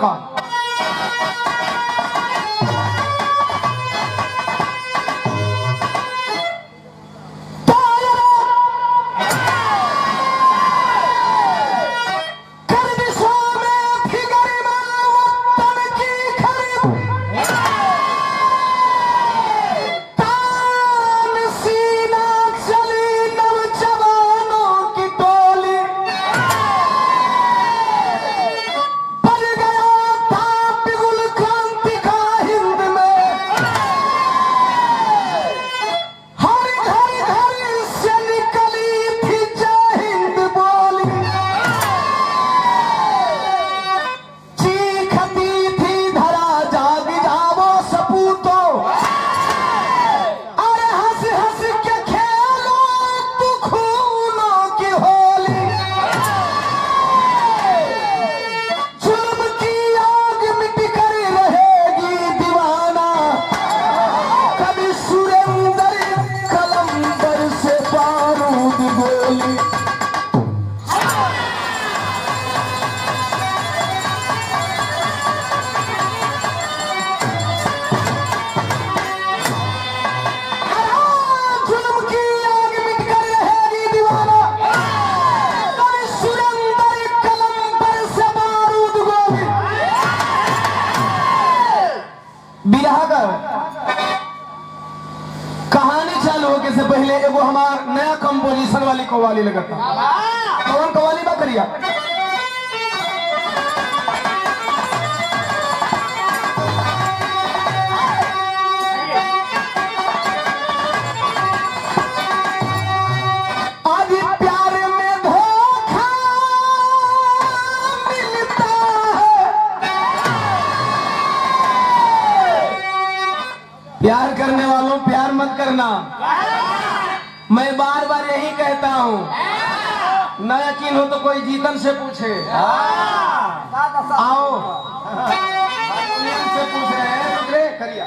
का। कहानी चालू होके से पहले एगो हमार नया कंपोजिशन वाली कव्वाली लगता। कौन कव्वाली बा करिया? प्यार करने वालों प्यार मत करना। मैं बार बार यही कहता हूँ, न यकीन हो तो कोई जीतन से पूछे। आओ हारमोनियम से पूछ रहे हैं, करिया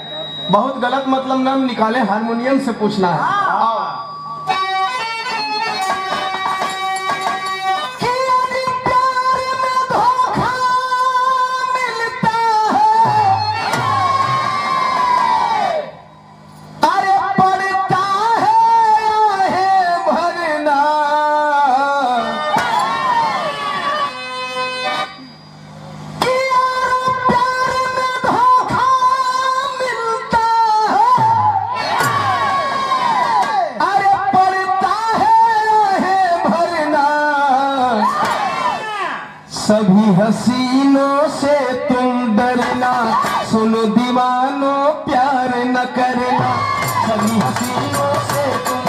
बहुत गलत मतलब नाम निकाले, हारमोनियम से पूछना है। आओ सभी हसीनों से तुम डरना, सुनो दीवानों प्यार न करना। सभी हसीनों से तुम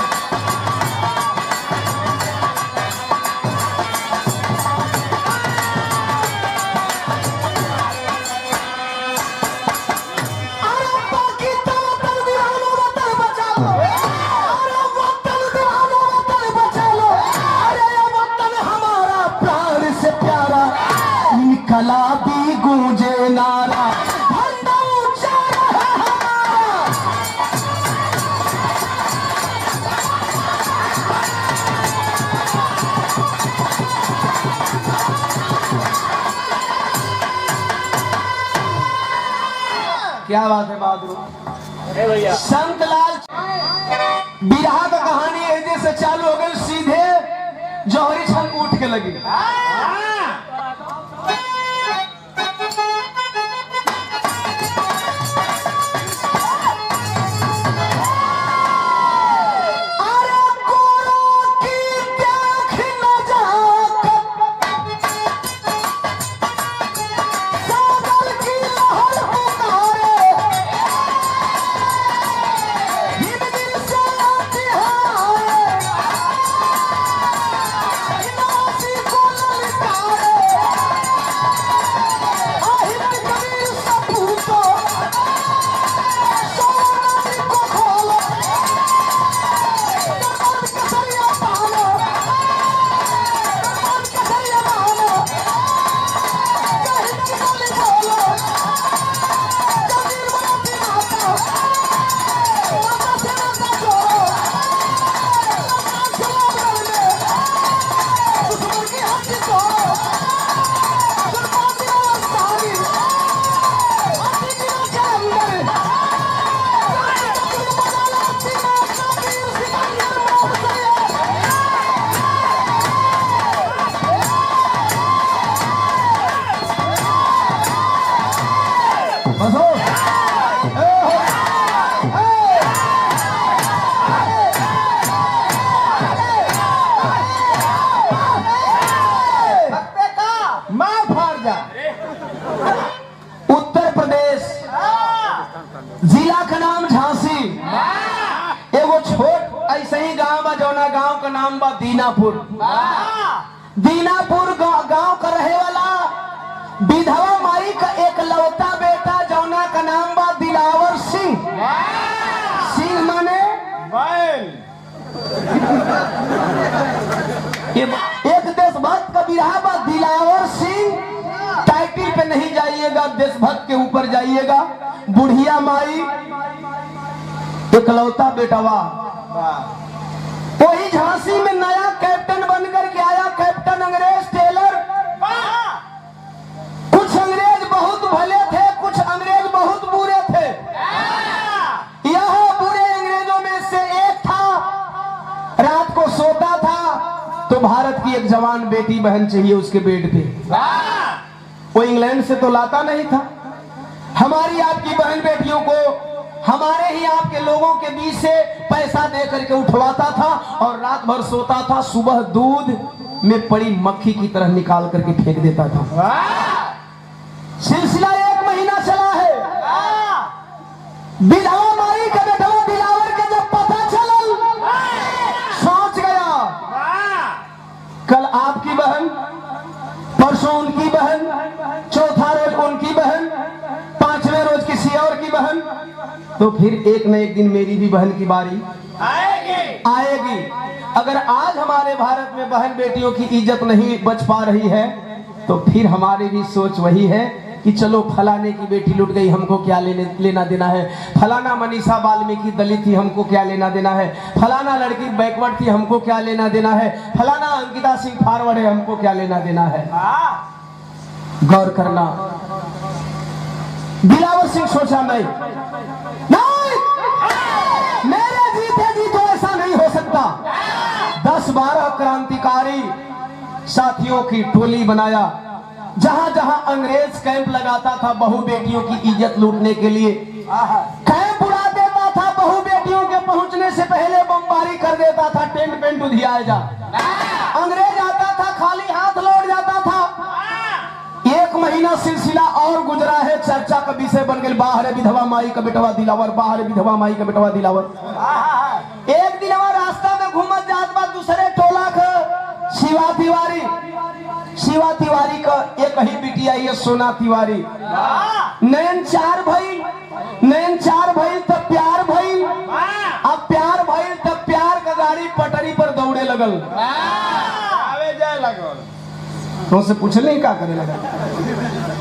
कला भी गूंजे नारा, क्या बात है बहादुर। संतलाल बिरहा का कहानी ऐसे से चालू हो गई, सीधे जौहरी छन उठ के लगी। एगो छोट ऐसे ही गांव बा, जौना गांव का नाम बा दीनापुर। दीनापुर गांव का रहे वाला विधवा माई का एक लौता बेटा जौना का नाम बा दिलावर सिंह। सिंह माने एक देशभक्त का विरहा बा दिलावर सिंह। टाइटिल पे नहीं जाइएगा, देशभक्त के ऊपर जाइएगा। बुढ़िया माई इकलौता बेटवा। वही झांसी में नया कैप्टन बनकर के आया, कैप्टन अंग्रेज टेलर। कुछ अंग्रेज बहुत भले थे, कुछ अंग्रेज बहुत बुरे थे। यह बुरे अंग्रेजों में से एक था। रात को सोता था तो भारत की एक जवान बेटी बहन चाहिए उसके बेड पे। वो इंग्लैंड से तो लाता नहीं था। हमारी आपकी बहन बेटियों को हमारे ही आपके लोगों के बीच से पैसा दे करके उठवाता था और रात भर सोता था। सुबह दूध में पड़ी मक्खी की तरह निकाल करके फेंक देता था। सिलसिला 1 महीना चला है। विधवा माई का बेटवा दिलावर के जब पता चलल, सोच गया कल आपकी बहन, परसों उनकी बहन, चौथा रोज उनकी बहन, 5वें रोज किसी और की बहन, तो फिर एक न एक दिन मेरी भी बहन की बारी आएगी। अगर आज हमारे भारत में बहन बेटियों की इज्जत नहीं बच पा रही है तो फिर हमारी भी सोच वही है कि चलो फलाने की बेटी लुट गई, हमको क्या लेना देना है। फलाना मनीषा वाल्मीकि दलित थी, हमको क्या लेना देना है। फलाना लड़की बैकवर्ड थी, हमको क्या लेना देना है। फलाना अंकिता सिंह फॉरवर्ड है, हमको क्या लेना देना है। गौर करना। दिलावर सिंह सोचा नहीं, मेरे जीते जी तो ऐसा नहीं हो सकता। 10-12 क्रांतिकारी साथियों की टोली बनाया। जहां जहां अंग्रेज कैंप लगाता था बहू बेटियों की इज्जत लूटने के लिए, कैंप उड़ा देता था। बहू बेटियों के पहुंचने से पहले बमबारी कर देता था। टेंट पेंट उधियाया जा। अंग्रेज आता था, खाली हाथ लौट जाता था। 1 महीना सिलसिला और गुजरा है। चर्चा का विषय बन गया, बाहर विधवा माई का बेटवा दिलावर, बाहर विधवा माई का बेटवा दिलावर। एक दिन रास्ता में घूमत जात बा दूसरे टोला का शिवा तिवारी। शिवा तिवारी का एक ही बिटिया है सोना तिवारी। नैन 4 भइल, नैन 4 भइल तब प्यार भइल। अब प्यार भइल तब प्यार का गाड़ी पटरी पर दौड़े लगल, आवे जाए लगल। तो से पूछले क्या करे लगा,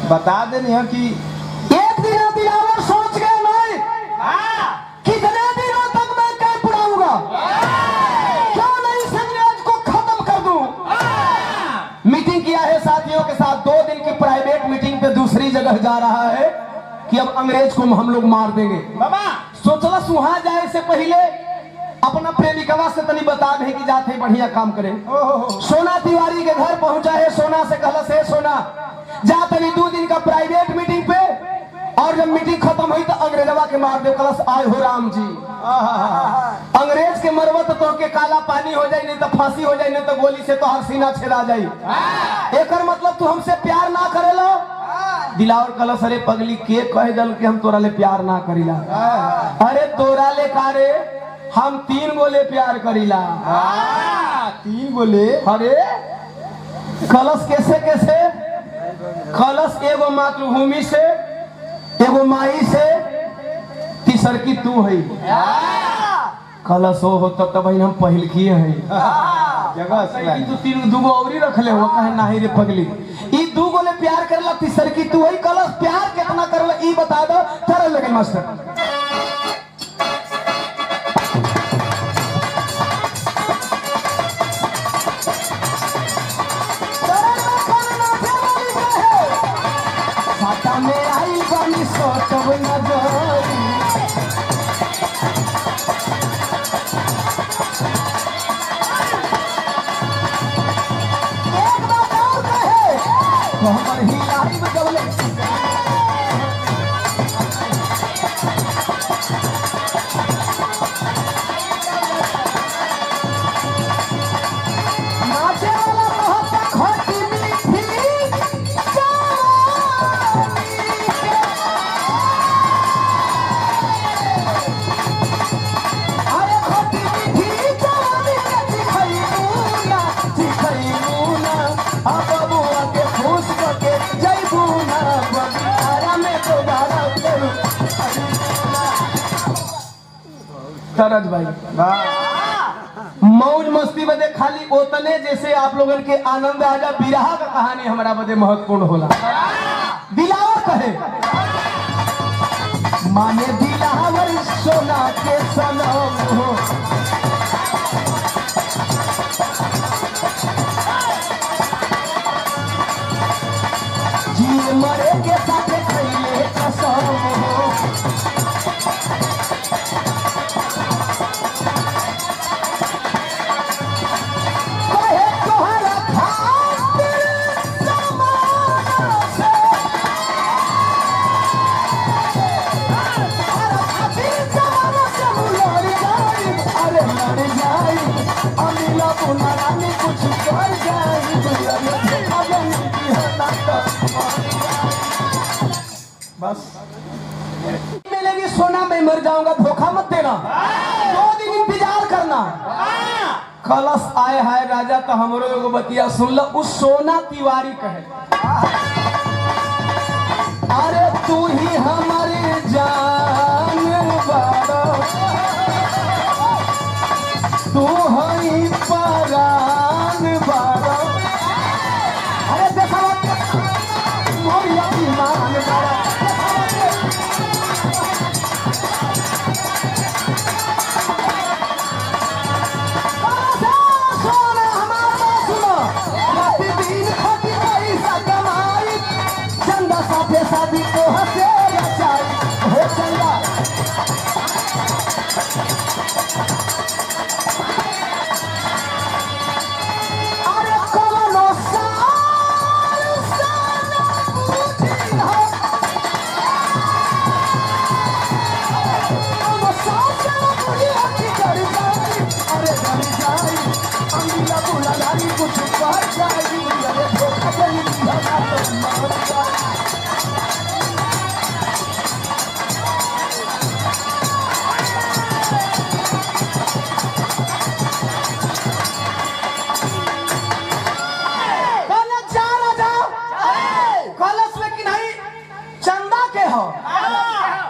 बता देनी है कि एक दिन दिलावर सोच गए नहीं कितने दिनों तक मैं कैंप उड़ाऊंगा, क्यों नहीं अंग्रेज को खत्म कर दूं। मीटिंग किया है साथियों के साथ, 2 दिन की प्राइवेट मीटिंग पे दूसरी जगह जा रहा है कि अब अंग्रेज को हम लोग मार देंगे। सोचला सुहा जाए से पहले अपना प्रेमिकवा से तनी बता दे कि जाते बढ़िया काम करे। सोना तिवारी के घर पहुंचा है। सोना से कहला से सोना जा तनी 2 दिन का प्राइवेट मीटिंग पे, और जब मीटिंग खत्म हुई तो अंग्रेजवा के मार दे। कहला आए हो राम जी, अंग्रेज के मरवत तो के काला पानी हो जाए, नहीं तो फांसी हो जाए, नहीं तो गोली से तो हर सीना छेदा जाए। एकर मतलब तू हमसे प्यार ना करेला। दिलावर कहला सरे पगली के कह दल के हम तोरा ले प्यार ना करीला। अरे तोरा ले कारे हम 3 गोले प्यार करीला। 3 गोले? अरे कलश कैसे कैसे? कलश एगो मातृभूमि से, एगो माई से, तीसर की तू है। कलश हो तब तब हम पहल किए है जगह से तू 2 औरी रख ले हो कहे नाही रे पगली। ई 2 गोले प्यार करला, तीसर की तू है। कलश प्यार कितना करला ई बता दो। करे लगे मास्टर में आई बनी सोचब नजरी। एक बात और कहे तो हमर ही लाइव जवले नाचे वाला बहुत खोटी मीठी तरज भाई मौज मस्ती बदे खाली ओतने जैसे आप लोगन के आनंद आजा बिरहा का कहानी हमारा बदे महत्वपूर्ण होला। दिलावर कहे माने दिलावर सोना के सनम हो, जी मरे के साथ खैले कसम हो। बस मिलेगी सोना मैं मर जाऊंगा, धोखा मत देना, 2 दिन इंतजार करना। कलश आए हाय राजा तो हमरो एगो बतिया सुन लो। उस सोना तिवारी कहे अरे तू ही हमारी जान बारो, तू हई परान बारो। अरे देखा मोरिया ईमान बारो। शादी को हंसे हो चंदा अरे कौनो साल साल पूछी हो, कौनो साल साल पूछी हो कि डर जाई, अरे डर जाई अंगिला बुला लाली कुछ कर जाई, अरे धोखा देनी दिया तो मर जाई।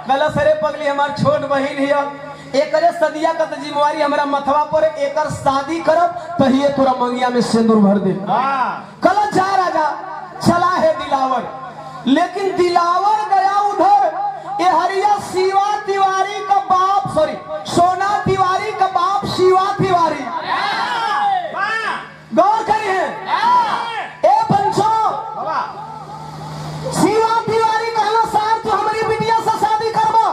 कलश रे पगली हमार छोट बहिन हिया, एकरे सदिया का जिम्मेवारी हमारा मथवा पर, एकर शादी करब तहिए तोरा मंगिया में सिंदूर भर दे। कलश जा राजा चला है दिलावर, लेकिन दिलावर गया उधर ये हरिया शिवा तिवारी का बाप, सॉरी सोना तिवारी का बाप शिवा तिवारी। गौर करिए ए बंचो, शिवा तिवारी कहना साहब तो हमारी बिटिया से शादी करवा।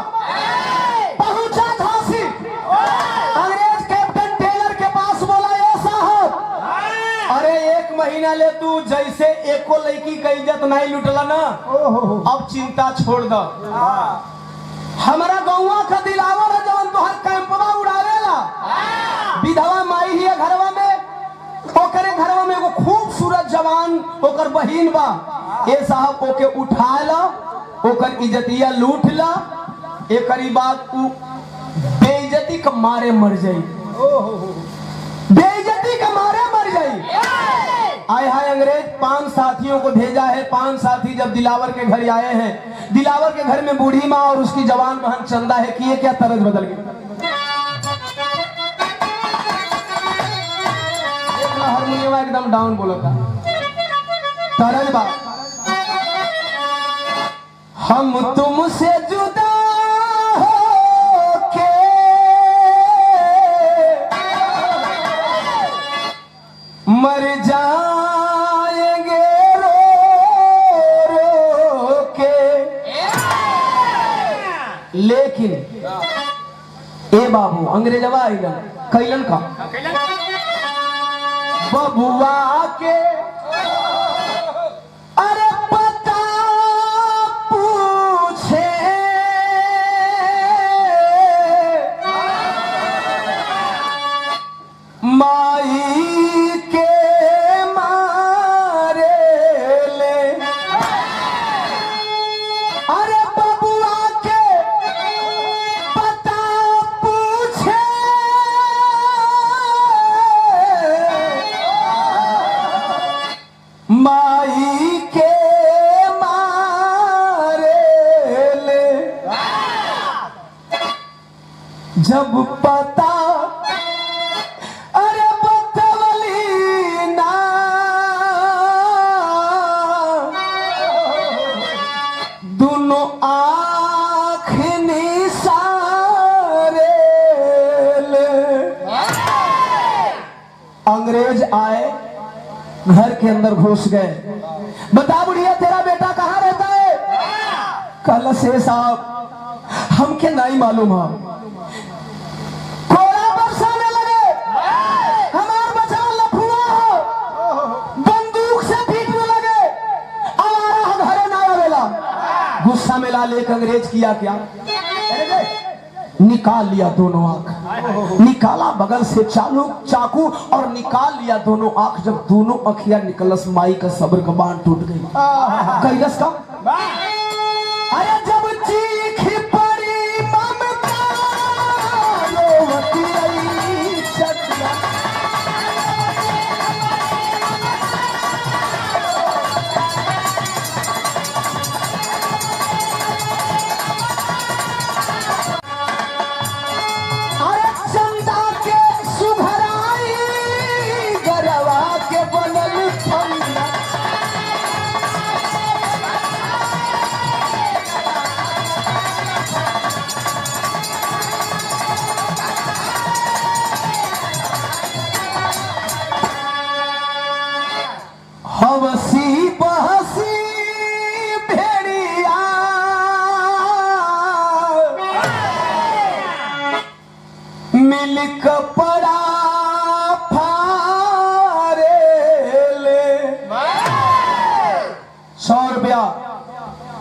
पहुंचा झांसी, अंग्रेज कैप्टन टेलर के पास बोला ये साहब अरे 1 महीना ले तू जैसे एको लड़की का इज्जत नहीं लुटला ना, अब चिंता छोड़ दो। हमारा गौवा का दिलावर है जवन तोहर कैंपवा उड़ावेला, विधवा माई ही घरवा में, ओकरे घरवा में एगो खूबसूरत जवान ओकर बहिन बा। ए साहब ओके उठा ला, ओकर इज्जतिया लूट ला, एकरी बात उ बेइज्जती के मारे मर जाई, बेइज्जती के मारे मर जाई। आए हाय अंग्रेज 5 साथियों को भेजा है। 5 साथी जब दिलावर के घर आए हैं, दिलावर के घर में बूढ़ी माँ और उसकी जवान बहन चंदा है कि ये क्या तरज बदल गई। हारमोनियम एकदम डाउन बोला था तरज बा, हम तुमसे जुदा होके मर जाएंगे रो रो के, लेकिन ए बाबू अंग्रेजवा आएगा कैलन का बबुआ के अरे पता पूछे माई के मारे ले, अरे बबुआ के पता पूछे माई के मारे ले, जब पता अंग्रेज आए, घर के अंदर घुस गए। बता बुढ़िया तेरा बेटा कहाँ रहता है? कल से साहब हमके नहीं मालूम है। कोड़ा बरसाने लगे, हमार बचा लफुआ हो, बंदूक से पीटने लगे, हमारा घरे ना आवेला। गुस्सा में ला लेकर अंग्रेज किया क्या, निकाल लिया दोनों आंख, निकाला बगल से चाकू और निकाल लिया दोनों आंख। जब दोनों अखियां निकलस, माई का सब्र का बांध टूट गई। कैलस का अरे जब चीख पड़ी ममता रोवती रही चकिया। हवसी बहसी भेड़िया मिल कपड़ा फारे ले। 100 रुपया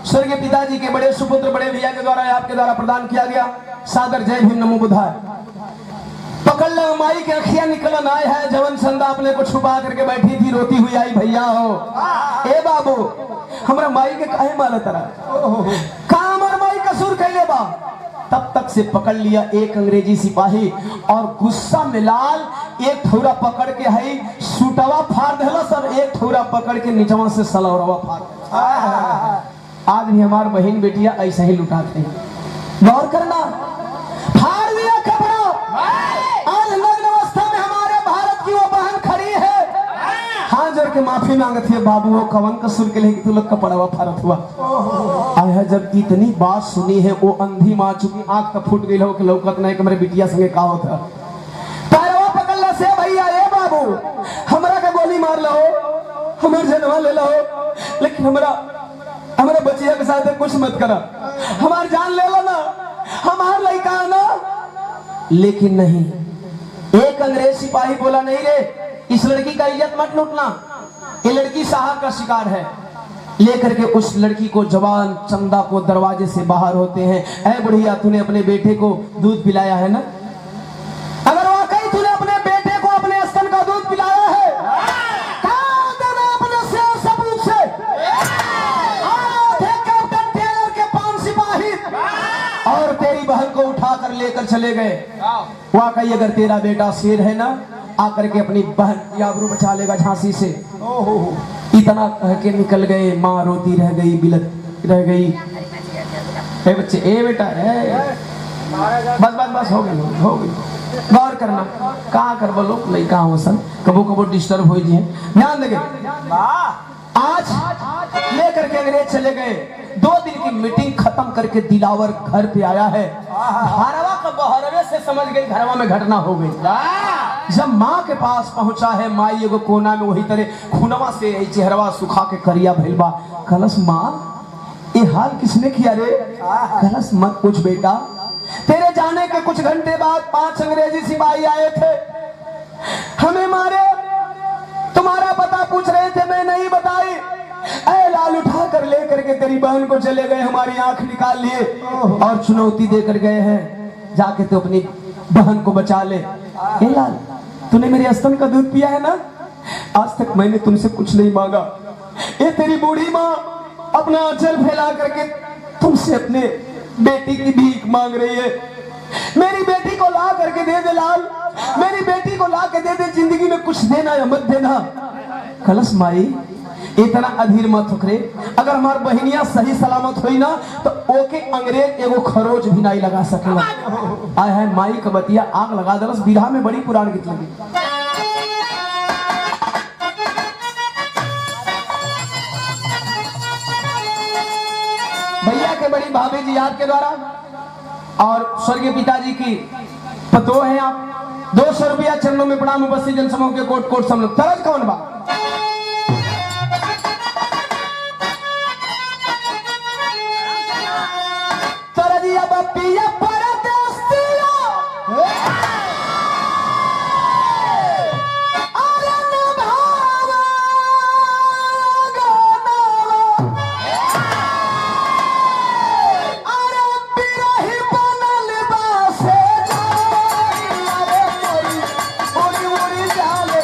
स्वर्गीय पिताजी के बड़े सुपुत्र बड़े भैया के द्वारा आपके द्वारा प्रदान किया गया। सादर जय भीम नमो बुधाय। पकड़ ले माई के अखियां निकलन आए है। जवन संदा अपने को छुपा करके बैठी थी, रोती हुई आई, भैया हो ए बाबू हमरा माई के काहे मारा तरा का हमर माई कसूर कैले बा। तब तक से पकड़ लिया एक अंग्रेजी सिपाही और गुस्सा में लाल एक ठौरा पकड़ के हई सूटवा फाड़ देला सर, एक ठौरा पकड़ के नीचवा से सलौरवा फाड़। आज भी हमार बहन बेटियां ऐसा ही लुटाते हैं। गौर करना, फाड़ लिया कपड़ा। आज नग्न अवस्था में हमारे भारत की वो बहन खड़ी है, हाथ जोड़ के माफी मांगती है, बाबू वो कवन कसूर के लिए तू लोग कपड़वा फाड़त हुआ। आया जब इतनी बात सुनी है, वो अंधी माँ चुकी आंख तो फूट गई हो कि लौकत नहीं कि मेरे बिटिया संगे का होता। पैरवा पकड़ से भैया ए बाबू हमरा का गोली मार लो, हमार जनवा ले लो, लेकिन हमारा बचिया के साथ कुछ मत करा, हमार जान ले लो ना, हमार लड़का ना। लेकिन नहीं, एक अंग्रेज सिपाही बोला नहीं रे, इस लड़की का इज्जत मत लूटना, ये लड़की साहब का शिकार है। लेकर के उस लड़की को जवान चंदा को दरवाजे से बाहर होते हैं। ऐ बुढ़िया तूने अपने बेटे को दूध पिलाया है ना? अगर वाकई तूने अपने बेटे को अपने स्तन का दूध पिलाया है, कहाँ देना अपने से सबूत से। कैप्टन टेलर के 5 सिपाही और तेरी बहन को उठा कर लेकर चले गए। वाकई अगर तेरा बेटा शेर है ना, आकर के अपनी बहन की आबरू बचा लेगा झांसी से। इतना कह के निकल गए। माँ रोती रह गई, बिलत रह गई। ए बच्चे, ए बेटा, बस बस बस हो गई हो गई। गौर करना, कहाँ कर बोलो नहीं कहाँ हो सन, कबो कबो डिस्टर्ब हो जाए, ध्यान देंगे। आज लेकर के अंग्रेज चले गए। 2 दिन की मीटिंग खत्म करके दिलावर घर पे आया है। घरवा का बहरवे से समझ गई घरवा में घटना हो गई। जब माँ के पास पहुंचा है, माई एगो कोना में वही तरह खुनवा से चेहरवा सुखा के करिया भइलबा। कलश माँ ये हाल किसने किया रे? कलश मत पूछ बेटा, तेरे जाने के कुछ घंटे बाद 5 अंग्रेजी सिपाही आए थे, हमें मारे, तुम्हारा पता पूछ रहे थे, मैं नहीं बताई। ऐ लाल उठा कर लेकर के तेरी बहन को चले गए, हमारी आंख निकाल लिए और चुनौती देकर गए हैं, जाके तो अपनी बहन को बचा ले। ए लाल, तूने मेरे स्तन का दूध पिया है ना? आज तक मैंने तुमसे कुछ नहीं मांगा। ये तेरी बूढ़ी माँ अपना आंचल फैला करके तुमसे अपने बेटी की भीख मांग रही है। मेरी बेटी को ला करके दे दे लाल, मेरी बेटी को ला के दे दे, जिंदगी में कुछ देना या मत देना। कलश माई इतना अधीर मत होकरे, अगर हमार बहनिया सही सलामत हुई ना तो ओके अंग्रेज एगो खरोच भी नहीं लगा सकेला। आय है माई का बतिया आग लगा दलस, बिरहा में बड़ी पुराण गीत लगी। भैया के बड़ी भाभी जी आपके द्वारा और स्वर्गीय पिताजी की पतो है आप, 200 रुपया चरणों में प्रणाम उपस्थित जनसमूह के कोट कोट समूह। तरज कौन बा? तरजिया बपिया परदेसिया अरे नभावा गानावा अरे बिरही बनल बासे जाई अरे मोरी उड़ी उड़ी जाले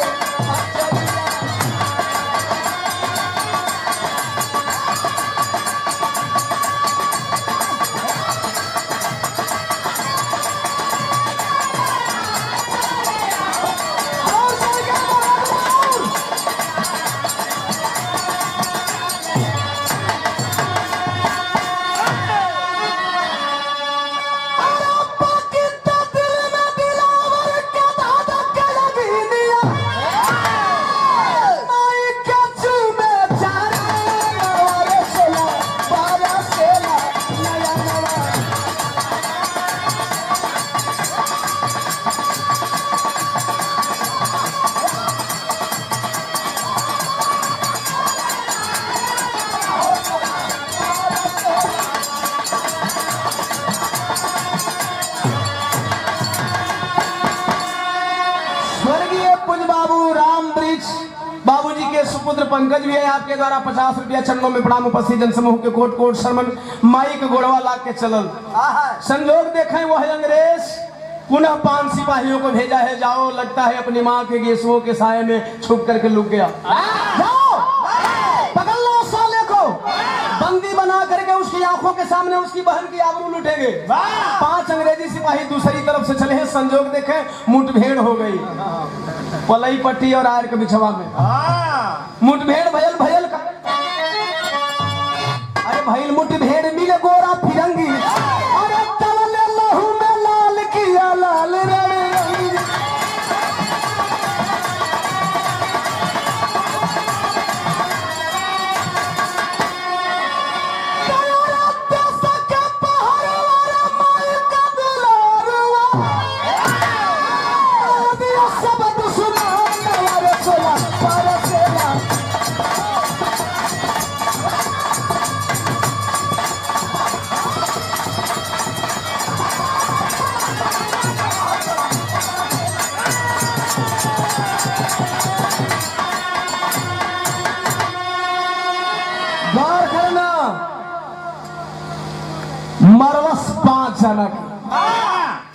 बाबूजी के सुपुत्र पंकज भी है आपके द्वारा 50 रुपया चरणों में प्रणाम उपस्थित जनसमूह के कोट कोट शर्मन माई के गोड़वा ला के चलल। संजोग देखें वह अंग्रेज पुनः 5 सिपाहियों को भेजा है, जाओ लगता है अपनी माँ के गेसुओं के साये में छुप करके लुक गया। जाओ पकड़ लो साले को, बंदी बना करके उसकी आंखों के सामने उसकी बहन की आबरू लूटेंगे। 5 अंग्रेजी सिपाही दूसरी तरफ से चले हैं। संजोग देखें मुठभेड़ हो गई पलई पट्टी और आयर के बिछवा में। मुठभेड़ भयल भयल का अरे भइल मुठभेड़ मिले गोरा फिरंगी अरे तलले लहू में लाल किया लाल रे मरलस 5 जना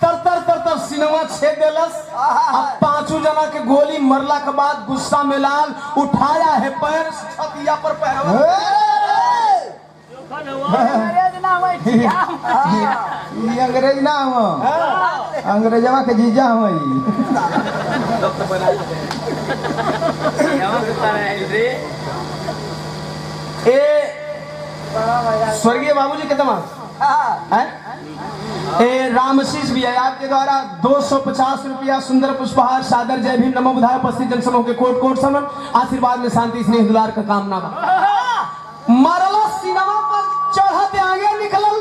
तर सिनेमा छेद देलस। अब 5 जना के गोली मरला के बाद गुस्सा में लाल उठाया है पैर छतिया पर पैर अंग्रेज ना हो अंग्रेजवा के जीजा हो स्वर्गीय बाबूजी के तमाम रामशीष भी है आपके द्वारा 250 रुपया सुंदर पुष्पहार सादर जय भीम नमो बुधाय उपस्थित जनसमूह के कोट कोट समन आशीर्वाद में शांति स्नेह दुलार का कामना मरलो सिनेमा पर चढ़ते आगे निकलल।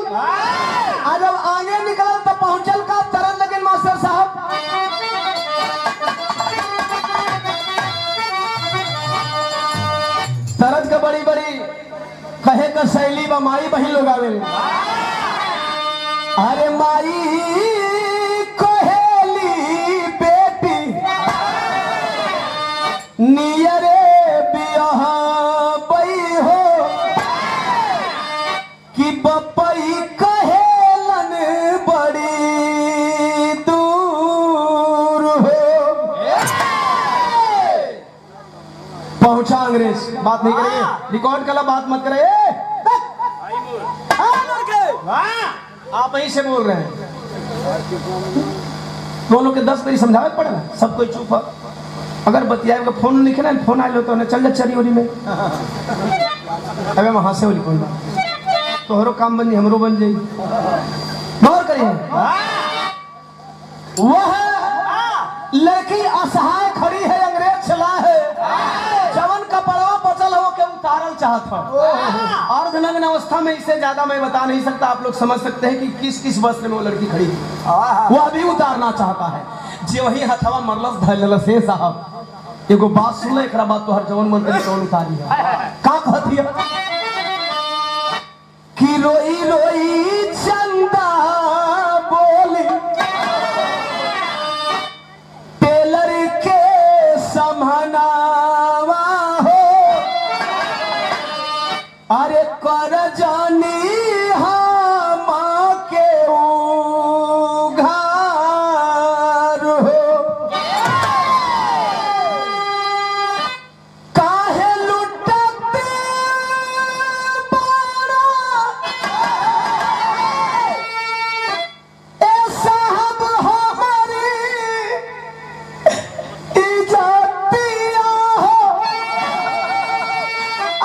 जब आगे निकलल तो पहुंचल का तरन लगे मास्टर साहब तरज का बड़ी बड़ी कहे का शैली व माई बही लोग आवे अरे माई कोहेली बेटी नियरे बियाह बई हो कि बपई कहेलन बड़ी दूर हो। पहुंचा अंग्रेज बात नहीं करेंगे रिकॉर्ड कला बात मत करे आप यही से बोल रहे हैं दोनों के 10 बजे समझावे पड़ेगा सब कोई चुप है। अगर बतियाएगा फोन लिखे ना फोन आ लो तो चल जा चरी ओरी में अबे वहां से कोई तोहरो काम बन जाए हमरो बन जाए। गौर करिए वह लड़की असहाय खड़ी है अंग्रेज चला है जवन कपड़वा बचल हो के उतारल चाहता अर्धनग्न अवस्था में इससे ज्यादा मैं बता नहीं सकता। आप लोग समझ सकते हैं कि किस किस वस्त्र में वो लड़की खड़ी है वो अभी उतारना चाहता है। जे वही हथवा मरलस धैलल से साहब एगो बात सुन ले एकरा बात तोहर जवन मन के कौन उतारी है का कहती है कि रोई रोई चंदा बोली टेलर के समहनावा हो अरे कर जानी हम के उघार हो काहे लुटते बाड़ा ए साहब हमारी इज्जतिया हो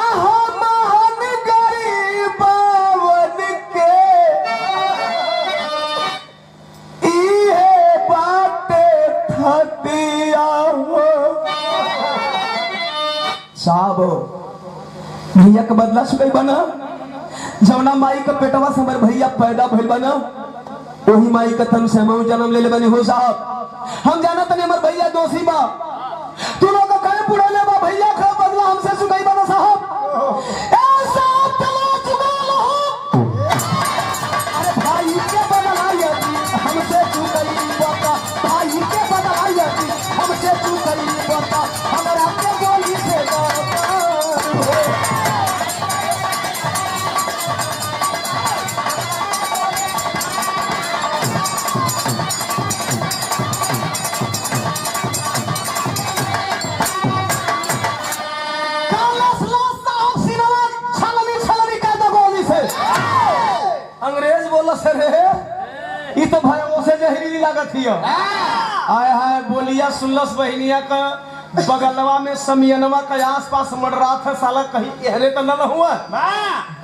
आहो महान गरीबवन के इहे बाटे थतिया हो साहब भैया के बदला सुकई बना जवना माई के पेटवा से हमर भैया पैदा भइल बना वही माई के तन से हम जन्म ले ले बनी हो साहब हम जाना तनी हमर भैया दोषी बा तू लोग कहे बुढ़ा ले बा भैया का बदला हमसे सुकई बना साहब ए साहब चलो चुका लो अरे भाई के बदला यदि हमसे सुकई बता भाई के बदला यदि हमसे सुकई बता हमरा के बोली से अंग्रेज बोला सर ये तो भयंकर से जहरीली लागत हियो आय हाय बोलिया सुनलस बहनिया का बगलवा में समियनवा के आसपास मडरा था साला कहीं एहरे तो न हुआ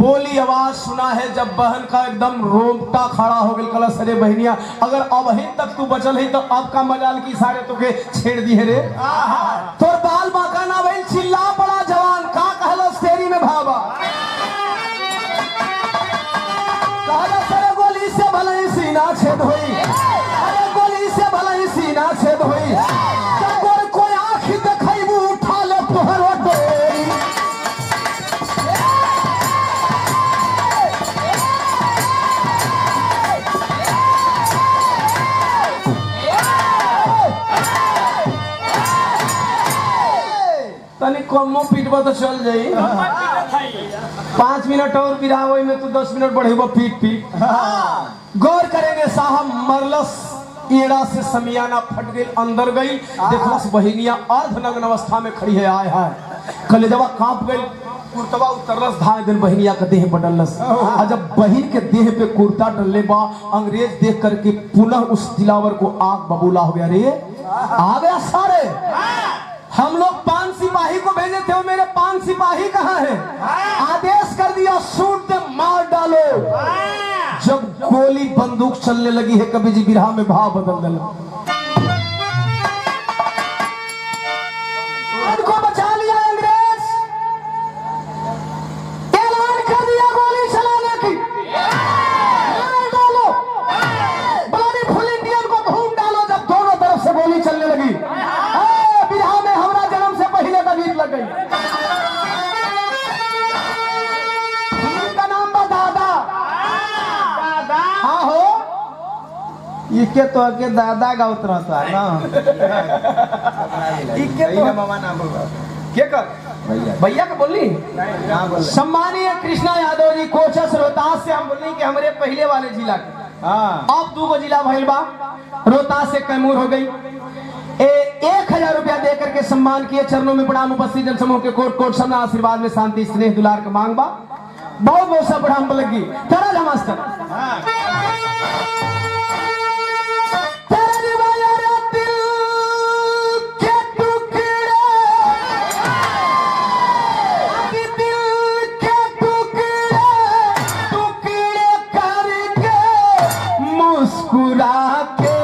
बोली आवाज सुना है जब बहन का एकदम रोंगटा खड़ा हो गया कला सरे बहनिया अगर अब ही तक तू बचल है तो अब का मजाल की सारे तुके छेड़ दी है रे तोर बाल बाका ना भइल चिल्ला पड़ा जवान का कहलो तेरी में भावा कहला सरे गोली से भले ही सीना छेद होई अरे गोली से भले ही सीना छेद होई अगर कोई आंख देखैबू उठा ले तोहर डोरी तनी कमो पीटबा तो चल जाई 5 मिनट और बिरावई में तू 10 मिनट बढ़ेबो पीट पीट गौर करेंगे साहब मरलस ईड़ा से समियाना फट गई अंदर गई देखलस बहिनिया अर्धनग्न अवस्था में खड़ी है आय हाय कलेजवा कांप गई कुर्तवा उतरलस धाय दिन बहिनिया के देह पर डलस और जब बहिन के देह पे कुर्ता डलले बा अंग्रेज देख करके पुनः उस दिलावर को आग बबूला हो गया रे आ गया सारे हम लोग 5 सिपाही को भेजे थे वो मेरे 5 सिपाही कहाँ हैं आदेश कर दिया शूट दे मार डालो जब गोली बंदूक चलने लगी है कभी जी बिरहा में भाव बदल दिया उनको बचा लिया अंग्रेज ऐलान कर दिया गोली चलाने की मार डालो ब्लडी फुल इंडियन को भून डालो जब दोनों तरफ से गोली चलने लगी बिरहा में हमरा जन्म से पहले का गीत लग गई का नाम बा दादा हाँ हो इके तो के दादा का उतरता ना इके तो मामा नाम बोल के कर भैया का बोली सम्मानीय कृष्णा यादव जी कोचस रोहतास से हम बोली कि हमारे पहले वाले जिला के अब 2 जिला भइल बा रोहतास से कैमूर हो गई 1000 रुपया दे करके सम्मान किए चरणों में प्रणाम उपस्थित जनसमूह के कोट कोट सबना आशीर्वाद में शांति स्नेह दुलार का मांग बा बहुत बहुत सब प्रणाम लगी तेरा मास्टर मुस्कुरा के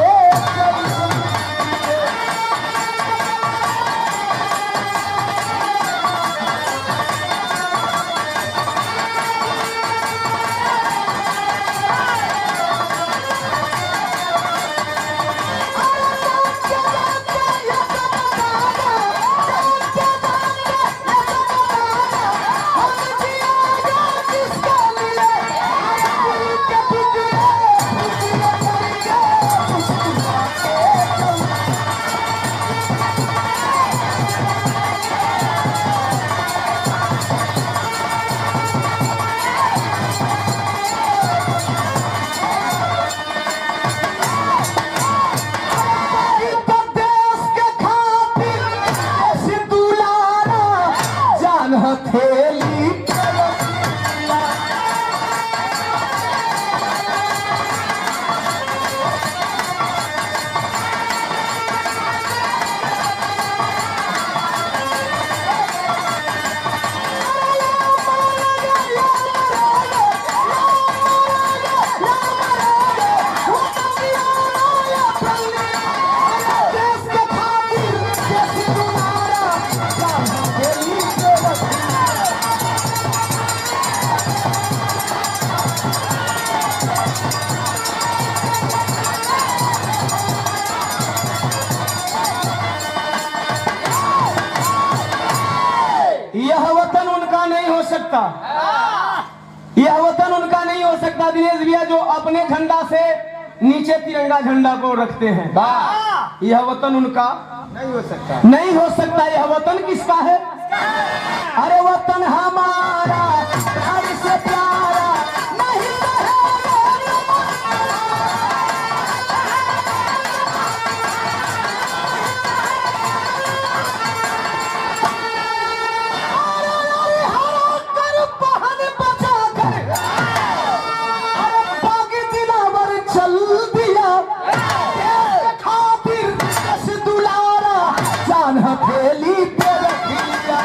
यह वतन उनका नहीं हो सकता, यह वतन उनका नहीं हो सकता दिनेश भैया, जो अपने झंडा से नीचे तिरंगा झंडा को रखते हैं। यह वतन उनका नहीं हो सकता, नहीं हो सकता। यह वतन किसका है? अरे वतन हमारा घर से प्यारा नहीं हथेली पे रखिया।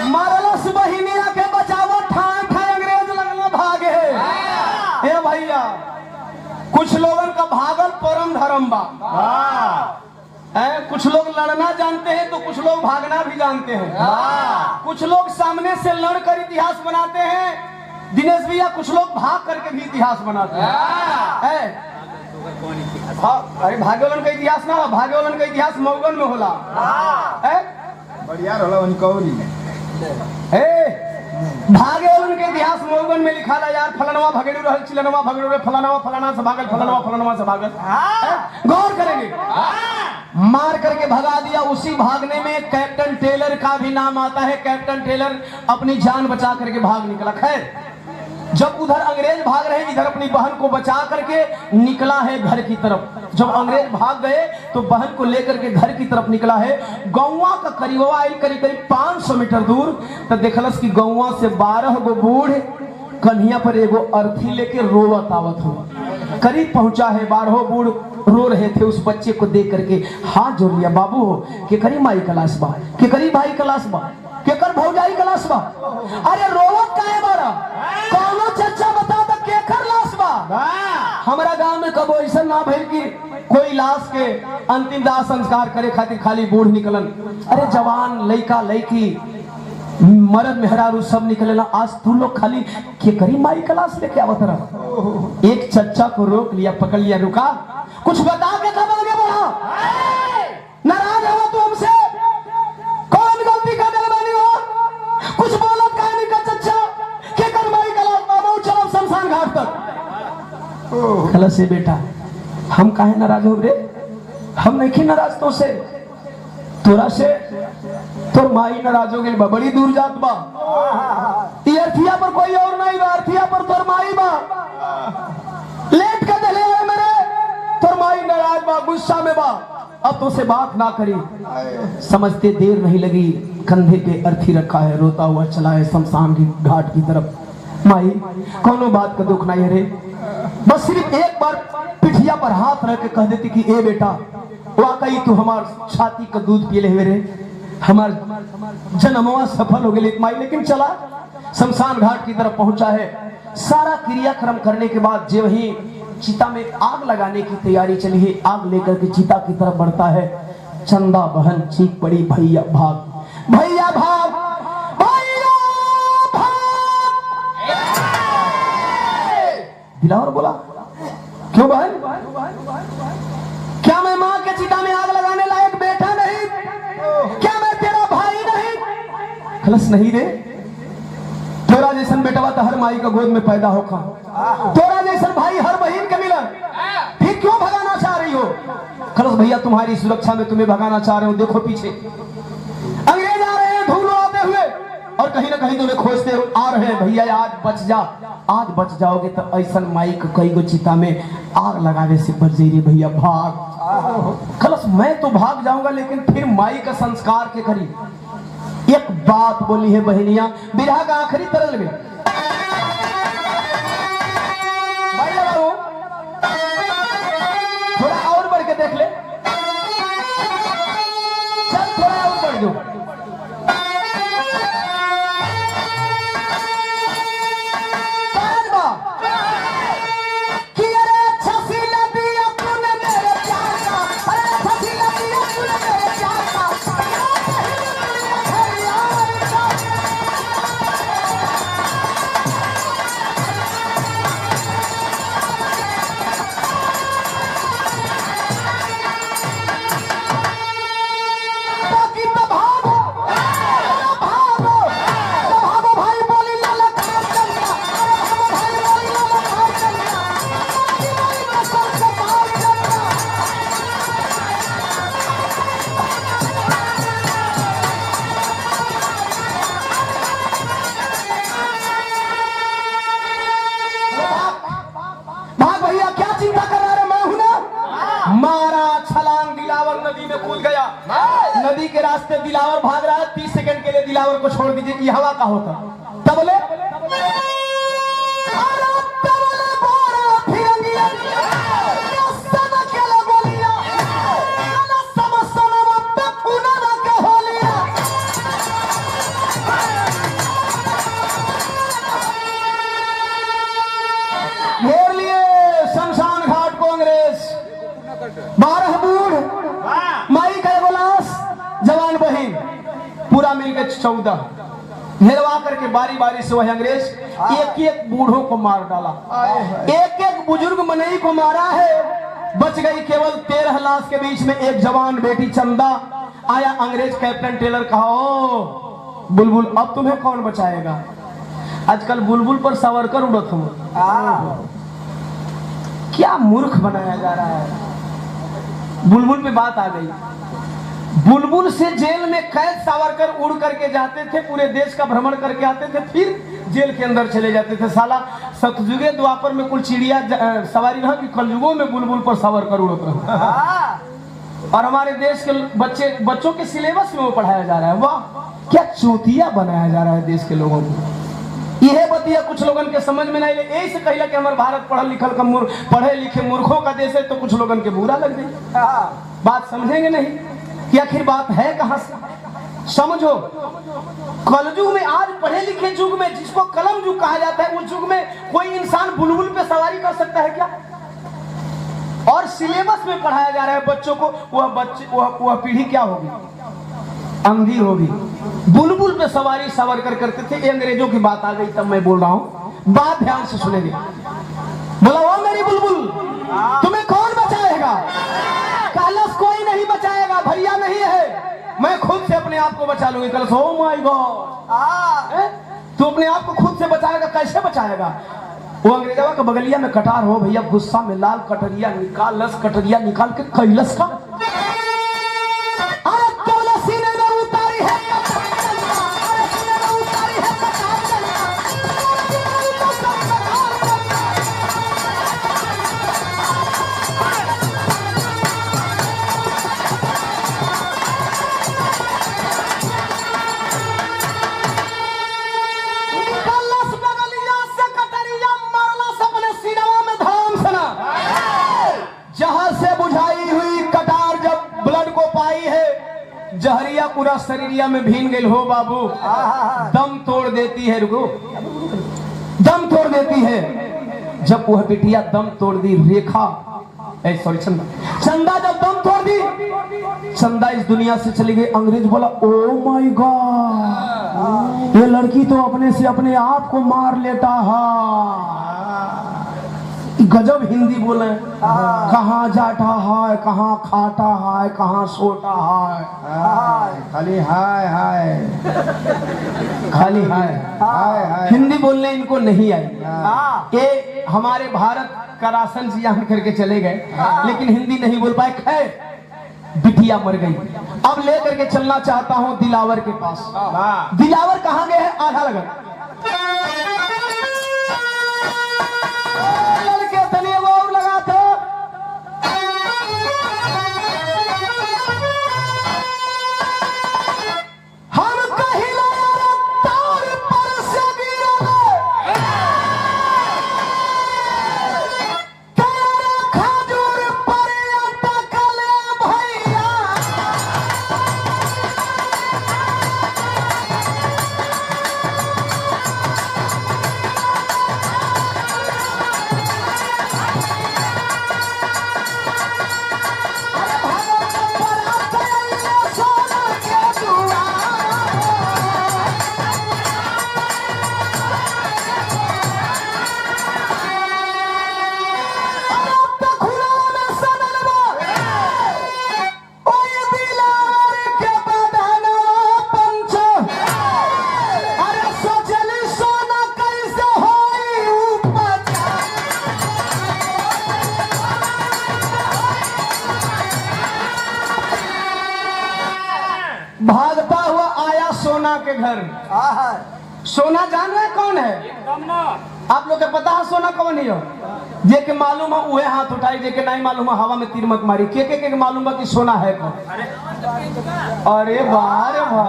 मरलस बहिनिया के बचावो ठाए ठाए अंग्रेज लगना भागे। ए भैया, कुछ लोगन का भागल परम धर्म बा, कुछ लोग लड़ना जानते हैं तो कुछ लोग भागना भी जानते हैं। कुछ लोग सामने से लड़कर इतिहास बनाते हैं दिनेश भैया, कुछ लोग भाग करके भी इतिहास बनाते हैं। अरे भागे वालन का इतिहास ना, भागे वालन का इतिहास मऊगन में होला। बढ़िया होला उनकौली। भागे वालन के इतिहास मऊगन में लिखा था यार, फलानवा भगेड़ू रहल, चिलनवा भगेड़ू रहे, फलानवा फलाना से भागल, फलानवा फलानवा से भागल। गौर करेंगे, मार करके भगा दिया। उसी भागने में कैप्टन टेलर का भी नाम आता है। कैप्टन टेलर अपनी जान बचा करके भाग निकला। खैर, जब उधर अंग्रेज भाग रहे, इधर अपनी बहन को बचा करके निकला है घर की तरफ। जब अंग्रेज भाग गए तो बहन को लेकर के घर की तरफ निकला है। गौवा का करीबवा आई, करीब 500 मीटर दूर, तो देखलस कि गौवा से 12 गो बूढ़ कन्हिया पर एगो अर्थी लेके रोवत आवत हो। करीब पहुंचा है, 12 बूढ़ रो रहे थे। उस बच्चे को देख करके हाथ जोड़ लिया, बाबू हो के करी माई कलाश बा, के करी भाई कलाश बा, के कर भौजाई कलाश बा। अरे रोवत काहे बारा? कौनो चच्चा बता द के कर लाश बा। हमारा गांव में कबो ऐसा ना भइल कि कोई लाश के अंतिम दाह संस्कार करे खातिर खाली बूढ़ निकलन। अरे जवान लइका लइकी मर्द मेहरारू सब निकलेला। आज तू लोग खाली के करी माई कलाश लेके आवत रहा। एक चच्चा को रोक लिया, पकड़ लिया, रुका, कुछ बता के तब आगे बढ़ा। नाराज हो तो हमसे, कौन गलती कर दिल बानी हो? कुछ बोलत काहे नहीं कर चच्चा के कर माई कलाश बाबू, चलो शमशान घाट तक। खला से बेटा, हम काहे नाराज हो रे? हम नहीं नाराज तो से, तोरा से तोर माई नाराज हो गई बा, बड़ी दूर जात बा। अर्थिया पर कोई और नहीं बा, अर्थिया पर तोर माई बा। लेट कर दे मेरे, तोर माई नाराज बा, गुस्सा में बा, अब तो से बात ना करी। समझते देर नहीं लगी, कंधे पे अर्थी रखा है, रोता हुआ चला है शमशान की घाट की तरफ। माई कोनो बात का दुख नहीं है रे, बस सिर्फ एक बार पिठिया पर हाथ रख के कह देती कि ए बेटा, वाकई तू हमार छाती का दूध पी ले हुए रे, हमार जन्मवा सफल हो गई माई। लेकिन चला शमशान घाट की तरफ पहुंचा है। सारा क्रियाक्रम करने के बाद जो ही चिता में आग लगाने की तैयारी चली है, आग लेकर के चिता की तरफ बढ़ता है। चंदा बहन चीख पड़ी, भैया भाग, भैया भाग, भैया भाग। दिलावर बोला, क्यों बहन? क्या मैं मां के चिता में आग लगाने लायक बेटा नहीं? क्या मैं तेरा भाई नहीं? खलस नहीं रे, तोरा जैसन बेटवा तो हर माई का गोद में पैदा होगा, तोरा जैसन भाई हर बहन के मिलन, फिर क्यों भगाना चाह रही हो? खलस भैया, तुम्हारी सुरक्षा में तुम्हें भगाना चाह रहे हो। देखो पीछे अंग्रेज आ रहे हैं धूल उड़ाते हुए, और कहीं ना कहीं तुम्हें खोजते आ रहे हैं। भैया आज बच जा, आज बच जाओगे तो ऐसा माई को कई गो चिता में आग लगाने से बच जाइए। भैया भाग। खलस मैं तो भाग जाऊंगा, लेकिन फिर माई का संस्कार के करी। एक बात बोली है बहनिया, बिरहा का आखिरी तरल में भाई लगाओ, थोड़ा और बढ़ के देख ले, चल थोड़ा और बढ़ दो। मारा छलांग, दिलावर नदी में कूद गया। नदी के रास्ते दिलावर भाग रहा है, 30 सेकंड के लिए दिलावर को छोड़ दीजिए, ये हवा का होता। तब बोले घेर लिए शमशान घाट को अंग्रेज। 12 बूढ़, माई का गोलास, जवान बहिन, पूरा मिलकर 14 घेरवा करके बारी बारी से वह अंग्रेज एक एक बूढ़ों को मार डाला, एक एक बुजुर्ग मनई को मारा है। बच गई केवल 13 लाश के बीच में एक जवान बेटी चंदा। आया अंग्रेज कैप्टन टेलर, कहा ओ बुलबुल अब तुम्हें कौन बचाएगा। आजकल बुलबुल पर सावरकर उड़त हूँ, क्या मूर्ख बनाया जा रहा है। बुलबुल पे बात आ गई। बुलबुल से जेल में कैद सावरकर उड़ करके जाते थे, पूरे देश का भ्रमण करके आते थे, फिर जेल के अंदर चले जाते थे। साला सतयुगे द्वापर में कुल चिड़िया सवारी रहा कि कलयुगों में बुलबुल पर सावरकर उड़त रहा। और हमारे देश के बच्चों के सिलेबस में वो पढ़ाया जा रहा है। वाह, क्या चूतिया बनाया जा रहा है देश के लोगों को। यह बतिया कुछ लोगों के समझ में नहीं ले, यही से कहला कि हमारे भारत पढ़ल लिखल का पढ़े लिखे मूर्खों का देश है, तो कुछ लोगों के बुरा लग गई। बात समझेंगे नहीं कि आखिर बात है कहां से। समझो, कलयुग में, आज पढ़े लिखे युग में, जिसको कलम युग कहा जाता है, उस युग में कोई इंसान बुलबुल पे सवारी कर सकता है क्या। और सिलेबस में पढ़ाया जा रहा है बच्चों को, वह पीढ़ी क्या होगी, अंधी होगी। बुलबुल पे सवारी सावरकर करते थे। अंग्रेजों की बात आ गई, तब मैं बोल रहा हूं, बात ध्यान से सुनेंगे। बोला वो मेरी बुलबुल, तुम्हें कौन बचाएगा। कलश कोई नहीं बचाएगा, भैया नहीं है, मैं खुद से अपने आप को बचा लूंगी। कलश, ओ माय गॉड, तू अपने आप को खुद से बचाएगा, कैसे बचाएगा। वो अंग्रेजवा का बगलिया में कटार हो भैया, गुस्सा में लाल कटरिया निकाल, लस कटरिया निकाल के कैलस का जहरिया पूरा शरीरिया में भीन गई हो बाबू, दम तोड़ देती है। रुको, दम तोड़ देती है। जब वह बिटिया दम तोड़ दी, रेखा सॉरी चंदा जब दम तोड़ दी, चंदा इस दुनिया से चली गई। अंग्रेज बोला ओ माय गॉड, ये लड़की तो अपने से अपने आप को मार लेता है। गजब हिंदी बोले, कहाँ जाता है, कहाँ खाता है, कहाँ सोता है, खाली हाय हाय, खाली हाय हाय हाय। हिंदी बोलने इनको नहीं आई। ये हमारे भारत का राशन जियान करके चले गए, लेकिन हिंदी नहीं बोल पाए। खैर, बिटिया मर गई। अब लेकर के चलना चाहता हूँ दिलावर के पास। दिलावर कहाँ गए हैं, आधा लगन भागता हुआ आया सोना के घर। सोना जान रहे कौन है, आप लोग के पता है सोना कौन है? जे के मालूम है उहे हाथ उठाई, जे के नहीं मालूम है हवा में तीर मत मारी। के मालूम है कि सोना है कौन? अरे वाह रे वाह।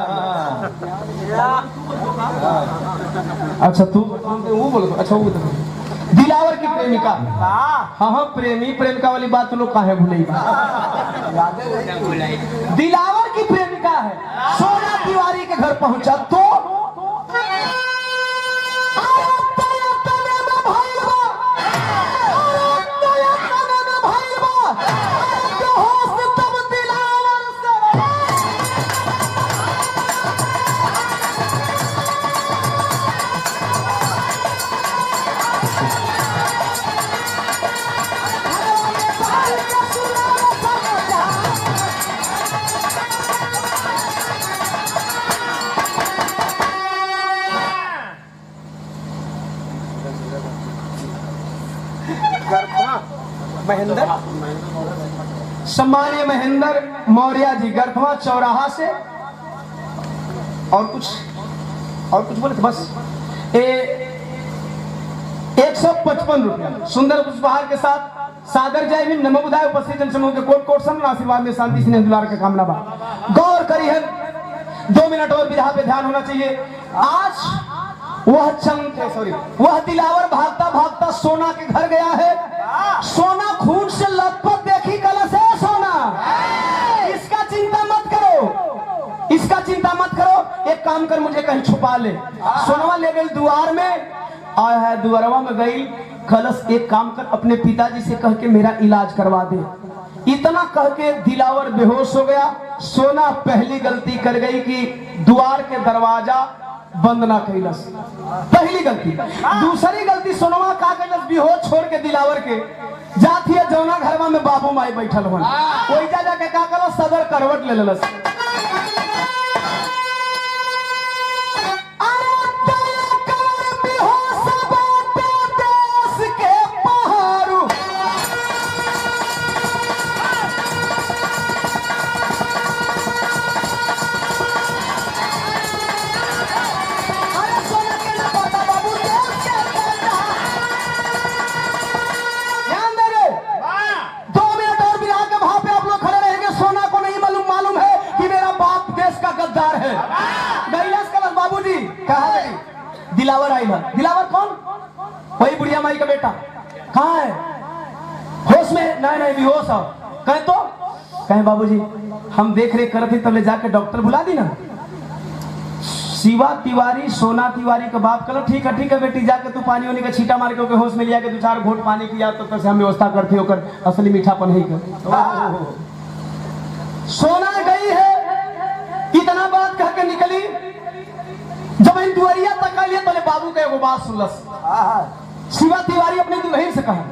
अच्छा तू वो बोलो। अच्छा वो दिलावर की प्रेमिका। हाँ हाँ प्रेमी प्रेमिका वाली बात तू लोग काहे भूलेगी? दिलावर की प्रेमिका है, सोना तिवारी के घर पहुंचा तो महेंद्र सम्मानीय महेंद्र मौर्य जी गर्थवा चौराहा से और कुछ बोले थे बस 155 रुपया सुंदर उपहार के साथ सादर जय भीम नमो बुधाय उपस्थित जनसमूह के कोट कोट सम आशीर्वाद में शांति स्नेह दुलार के कामना बा। गौर करी है 2 मिनट और विधा पे ध्यान होना चाहिए। आज वह दिलावर भागता भागता सोना के घर गया है। सोना खून से लथपथ देखी कलश है सोना। इसका चिंता मत करो, इसका चिंता मत करो। एक काम कर मुझे कहीं छुपा ले। सोनवा ले गई द्वार में आया है, द्वारवा में गई कलश। एक काम कर अपने पिताजी से कह के मेरा इलाज करवा दे। इतना कह के दिलावर बेहोश हो गया। सोना पहली गलती कर गई कि द्वार के दरवाजा बंद ना कैलस, पहली गलती। दूसरी गलती सोनवा का कैलस बेहोश छोड़ के दिलावर के जाती है जौना घरवा में बाबू माई बैठल हो वही जा जाके का कलस सदर करवट ले लेलस। दिलावर आई है। दिलावर कौन? वही बुढ़िया माई का बेटा। कहाँ है? होश में? नहीं बेहोश हो। कहे तो कहे बाबूजी हम देख रेख करते तब ले जाके डॉक्टर बुला दी ना। शिवा तिवारी सोना तिवारी का बाप। कलो ठीक है बेटी, जाके तू पानी वानी का छीटा मार के होश में लिया के 2-4 घोट पानी पिया तो कैसे हम व्यवस्था करते होकर असली मीठापन ही कर। सोना गई है, इतना बात कह के निकली। जब इन दुआरिया तक लिया तो बाबू का एगो बात सुनलस। शिवा तिवारी अपने दुल्हन से कहा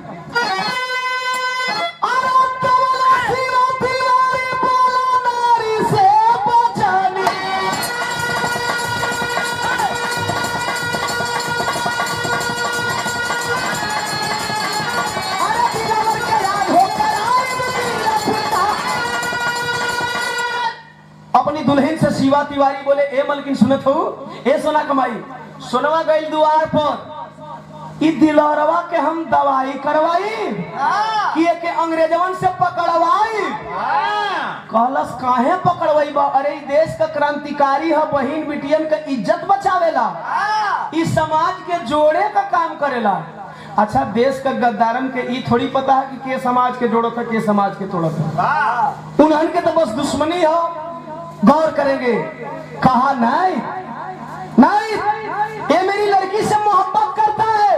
अपनी दुल्हन से शिवा तिवारी बोले ए मलकिन सुनत हो ए सोना कमाई। सोनवा गई द्वार पर दिलौरवा के हम दवाई करवाई कि के अंग्रेजवन से पकड़वाई। कहलस काहे पकड़वाई बा? अरे देश का क्रांतिकारी है, बहन बिटियन का इज्जत बचावेला, इस समाज के जोड़े का काम करेला। अच्छा देश का गद्दारन के ई थोड़ी पता है कि के समाज के जोड़त है के समाज के तोड़त है। उन्हन के तो बस दुश्मनी हो। गौर करेंगे। कहा नहीं ये मेरी लड़की से मोहब्बत करता है।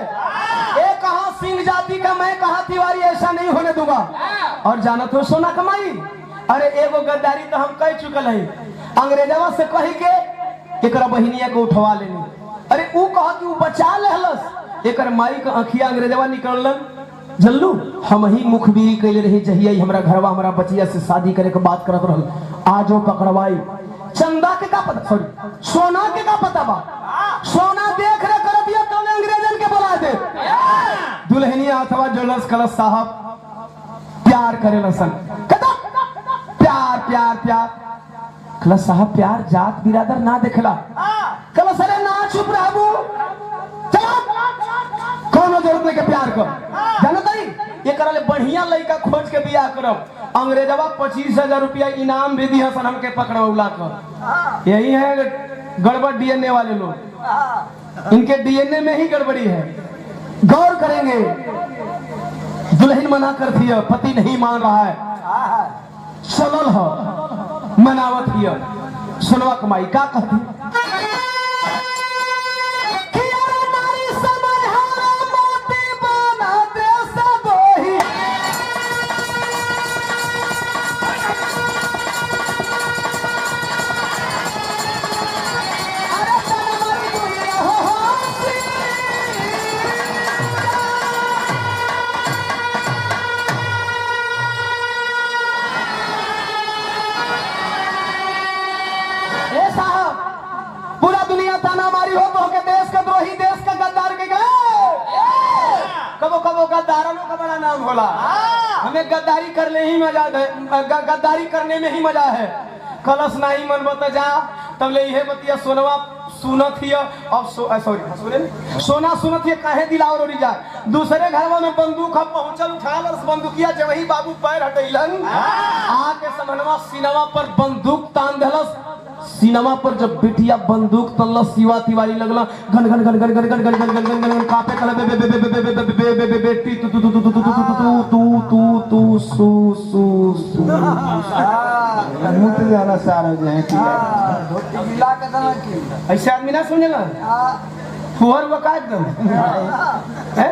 ये कहा सिंह जाति का, मैं कहा तिवारी, ऐसा नहीं होने दूंगा। और जानत हो सोना कमाई, अरे एगो गद्दारी तो हम कह चुकल है। अंग्रेजवा से कही के एकरा बहिनिया को उठवा लेनी। अरे ऊ कहा कि ऊ बचा लेहलस। एकर माई का आँखिया अंग्रेजवा निकललन। जल्लू हम ही मुखबिरी कैले रही जहिया हमरा घरवा हमरा बचिया से शादी करे के बात करत रहल। आजो पकड़वाई। चंदा के का पता, सॉरी सोना के का पता बा? सोना देख रे कर दिया तो अंग्रेजन के बुला दे। दुल्हनिया अथवा ज्वेलर्स कलश साहब प्यार करे लसन। प्यार कलश साहब प्यार जात बिरादर ना देखला। कलश अरे ना चुप रहबू, प्यार कर जानत ही ये करले बढ़िया लड़का खोज के बियाह करब अंग्रेजवा 25,000 रुपया इनाम भी दिया सन हमके पकड़ौला कर। यही है गड़बड़ डीएनए वाले लोग, इनके डीएनए में ही गड़बड़ी है। गौर करेंगे, दुल्हन मना कर दिया, पति नहीं मान रहा है, चलल है मनावत हिया, सुनवा कमाई का कहती गद्दारों का बड़ा नाम होला। हमें गद्दारी करने ही मजा है, गद्दारी करने में ही मजा है। कलश नहीं मन बता जा तब ले ये बतिया सोनवा सुनत हिया अब सॉरी सोना सुनत हिया काहे दिलाओ रोरी जा दूसरे घरवा में बंदूक हम पहुंचल उठाल और बंदूकिया जब वही बाबू पैर हटैलन आके समनवा सिनवा पर बंदूक तान देलस। सिनेमा पर जब बिटिया बंदूक तल्ला शिवा तिवारी लगला घन घन घन घन घन घन घन घन घन घन कापे कले बे बे बे बे बे बे बे बे बे बेटी तू तू तू तू तू तू तू तू तू सू सू सू मुंह से ज्यादा सारा जो है कि धोती मिला के देना की ऐसे आदमी ना समझेगा फुहर वका एकदम है।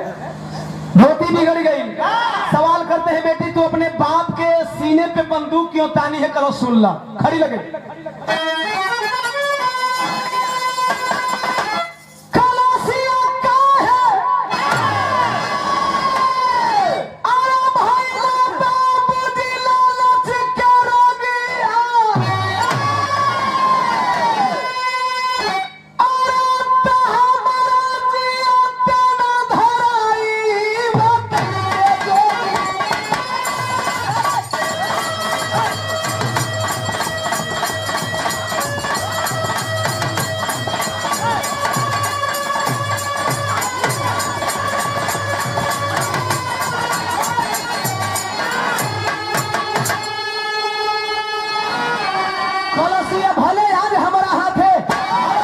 धोती बिगड़ गई। सवाल करते हैं बेटी तू अपने बाप के सीने पे बंदूक क्यों तानी है? करो सुन ला खड़ी लगे भले आज हमारा हाथ है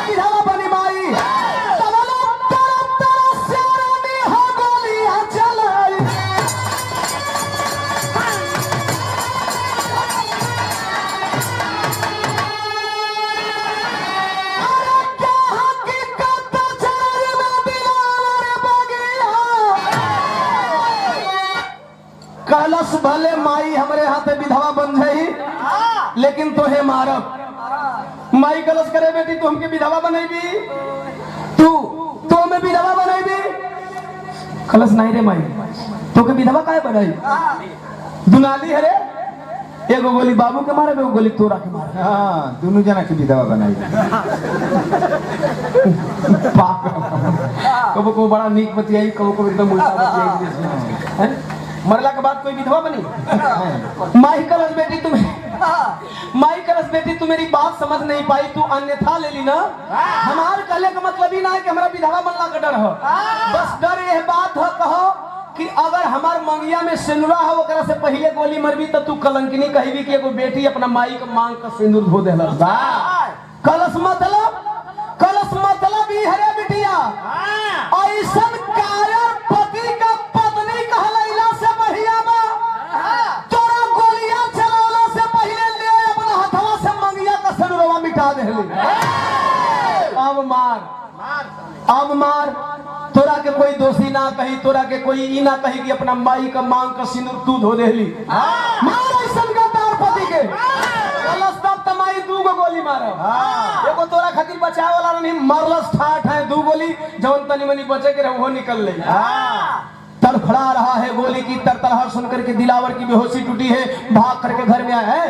विधवा बनी माई हो गोलियां चलाई कलश भले माई हमारे हाथ विधवा बन जाई लेकिन तोहे मारब। माई कलश करे बेटी तू हमके विधवा बनाईबी तू हमें विधवा बनाईबी। कलश नहीं रे माई तो के विधवा काहे बनाई? दुनाली है रे एगो गोली बाबू के मारे एगो गोली तोरा के मारे। हाँ दोनों जना की विधवा बनाई कबो को बड़ा नीक बतियाई कबो को एकदम उल्टा बतियाई। मरला के बाद कोई विधवा बनी? माई कलश बेटी तू मेरी बात समझ नहीं पाई, तू अन्यथा ले ली ना। हमार कहले का मतलब ही ना है कि हमारा विधवा बनला का डर हो, बस डर यह बात हो कहो कि अगर हमार मंगिया में सिंदूरा हो ओकरा से पहले गोली मरबी तो तू कलंकिनी कहीबी कि एगो बेटी अपना माई के मांग का सिंदूर धो देला। कलश मतलब ही हरे बिटिया ऐसन कायर पति का पत्नी कहला से बढ़िया बा तोरा गोलियां चलावला से पहले ले अपना हथवा से मंगिया का सिंदूरवा मिटा देली। अब मार तोरा के कोई दोषी ना कही, तोरा के कोई ई ना कही कि अपना माई का मांग का सिंदूर तू धो देली। मार ऐसन गद्दार पति के कलश तब तमाई दूगो गोली मारो। एगो तोरा खातिर बचाए वाला नहीं मरलस ठाठ है दू गोली जवन तनी मनी बचे के रहे वो निकल ले। तड़फड़ा रहा है गोली की तरतरहट सुनकर के दिलावर की बेहोशी टूटी है, भाग करके घर में आया है।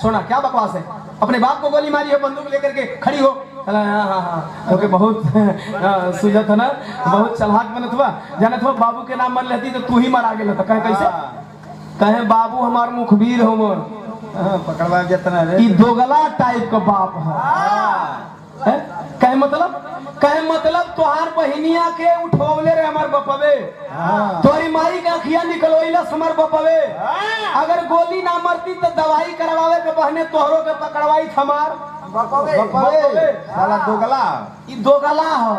सोना क्या बकवास है? अपने बाप को गोली मारी है बंदूक लेकर के खड़ी हो। हाँ ओके बहुत सुझत है ना, बहुत चलाक बनत हुआ जानत हुआ बाबू के नाम मन लेती तो तू ही मारा गेल तो कहे कैसे कहे बाबू हमार मुखबिर हो पकड़वा जितना रे दोगला टाइप का बाप है कहे मतलब कहे मतलब तोहार बहिनिया के उठवले रे हमर बपवे, तोरी माई के अखिया निकलोइला हमर बपवे, अगर गोली ना मरती तो दवाई करवावे के बहने तोहरो के पकड़वाई हमार बकवे साला दोगला ई दोगला हो।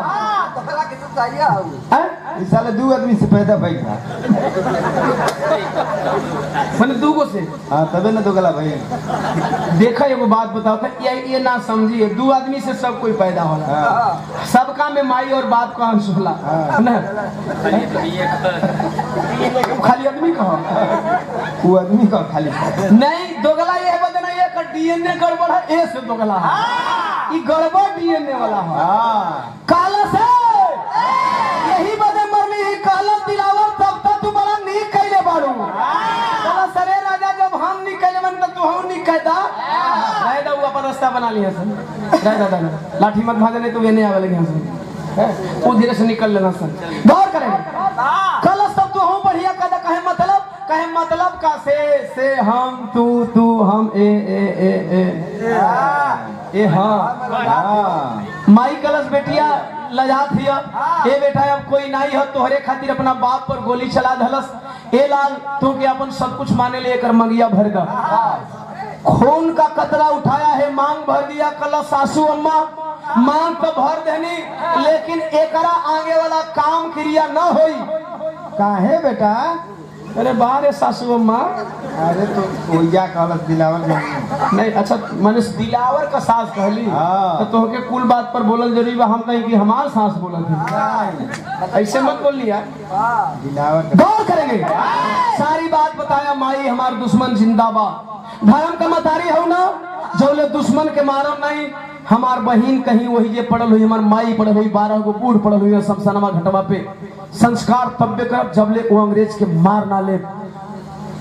दोगला के तो चाहिए हो हैं? इस साले 2 आदमी से पैदा बैठा। मने दूगो से हाँ तबे ना दोगला भाई। देखा एगो बात बताओ था, ये ना समझिए 2 आदमी से सब कोई पैदा होला, सबका में माई और बाप का अंश होला ना, खाली आदमी कहो वो आदमी का खाली नहीं। दोगला ये बदना ये का डीएनए गड़बड़ है, ए से दोगला है, ई गड़बड़ डीएनए वाला है। काला से यही बदे मरनी ही काला दिलावर, तब तक तू बड़ा नीक कैले बाड़ू। काला सरे राजा जब हम नीक कैले मन तो तू हम नीक कहता रह दा, वो अपन रास्ता बना लिया सन रह दा, लाठी मत भागे नहीं तो ये नहीं आवे लगे सन, वो धीरे से निकल लेना सन। गौर करेंगे कल सब तू हम बढ़िया कदा कहे मतलब का से हम तू हम ए हाँ माई कलश बेटिया लजा थिया ए बेटा अब कोई नहीं है तोहरे खातिर अपना बाप पर गोली चला धलस, ए लाल तू के अपन सब कुछ माने ले कर मंगिया भर दा, खून का कतरा उठाया है मांग भर दिया कलश सासू अम्मा मांग तो भर देनी, लेकिन एकरा आगे वाला काम क्रिया न होई। काहे बेटा? अरे बाहर है सासू अम्मा। अरे तो कोइया कहलस दिलावर नहीं अच्छा मैंने दिलावर का सास कहली तो तोहके कुल बात पर बोलल जरूरी बा, हम कहीं कि हमार सास बोलत है, ऐसे मत बोल लिया। दिलावर गौर करेंगे सारी बात बताया, माई हमार दुश्मन जिंदाबाद, धर्म का मतारी हो ना जो दुश्मन के मारो नहीं, हमार बहन कहीं वही जे पड़ल हुई, हमार माई पड़ल हुई, 12 गो बूढ़ पड़ल हुई शमशानमा घटवा पे, संस्कार तब्बे करब जब ले वो अंग्रेज के मार ना ले।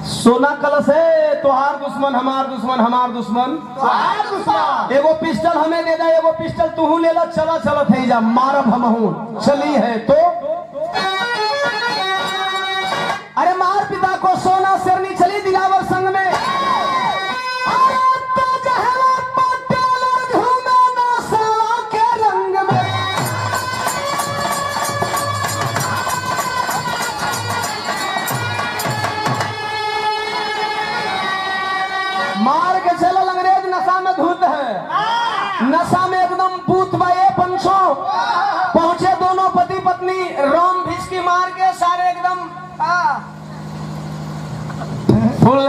सोना कलश है तोहार दुश्मन हमार दुश्मन, हमार दुश्मन तोहार दुश्मन, एगो पिस्टल हमें दे दा, एगो पिस्टल तू ले ला, चला चला थे जा मारब हम हूं चली है तो। अरे मार पिता को सोना शेरनी चली दिलावर संग में, मार के चलल अंग्रेज नशा में धुत है, नशा में एकदम बूथ बाए पंचो पहुंचे दोनों पति पत्नी, रोम भिस्की मार के सारे एकदम फूल